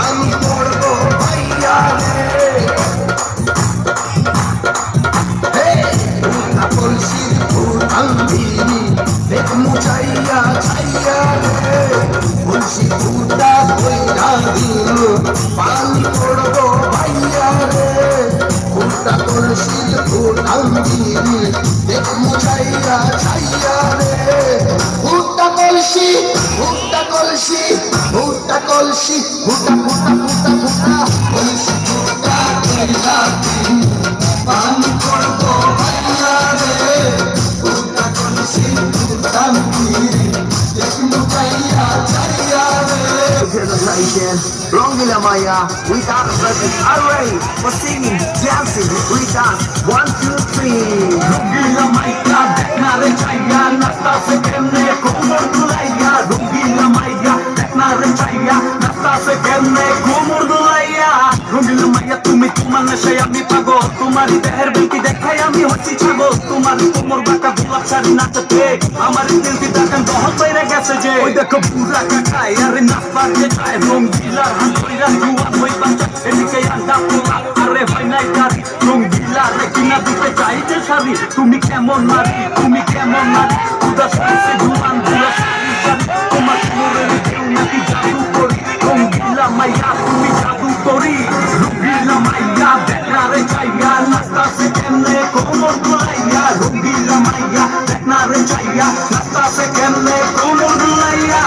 আমি পড়বো ভাইয়া রে কলসির ফুটাঙ্গি দেখ মুছাইয়া ছাইয়া রে কলসি ফুটা কইরা দিল পানি পড়বো ভাইয়া রে ফুটা কলসির ফুটাঙ্গি দেখ মুছাইয়া ছাইয়া রে ফুটা কলসি ফুটা কলসি ফুটা কলসি ফুটা ফুটা ফুটা ফুটা কলসি ফুটা কইরা দিল পানি পড়বো ভাইয়া রে ফুটা কলসি ফুটাঙ্গি দেখ মুছাইয়া ছাইয়া রে Rongila Maya, we dance like an array for singing, dancing, we dance 1, 2, 3. Rongila Maya, deknare chaya, nasta se kemne komor dulaiya. Rongila Maya, deknare chaya, nasta se kemne komor dulaiya. Rongila Maya, তুমি তোমার নেশায় আমি পাগল, তোমারই দেহের বিকি দেখাই আমি হচ্ছি ছাগল। তোমার কোমর বাঁকা গোলাপ শাড়ি নাচতে আমার দিলটি দেখেন দহল বাইরে গেছে যে। ওই দেখো পুরা কাকায় আরে নাচ বাজে যায়, রঙ্গিলার হাত কইরা জুয়ান হই বাচ্চা এদিকে আন্ডা পোলা আরে হয় নাই গাড়ি। রঙ্গিলা রে কিনা দিতে চাইছে শাড়ি, তুমি কেমন নারী তুমি কেমন নারী উদাস হয়েছে জুয়ান পুরা শাড়ি শাড়ি। তোমার কোমরের কেউ নাকি জাদু করি, রঙ্গিলা মাইয়া তুমি জাদু করি। রঙ্গিলা মাইয়া দেখনারে চাইয়া নাস্তা সে কেমনে কোমর দুলাইয়া। রঙ্গিলা মাইয়া দেখনারে চাইয়া নাস্তা সে কেমনে কোমর দুলাইয়া।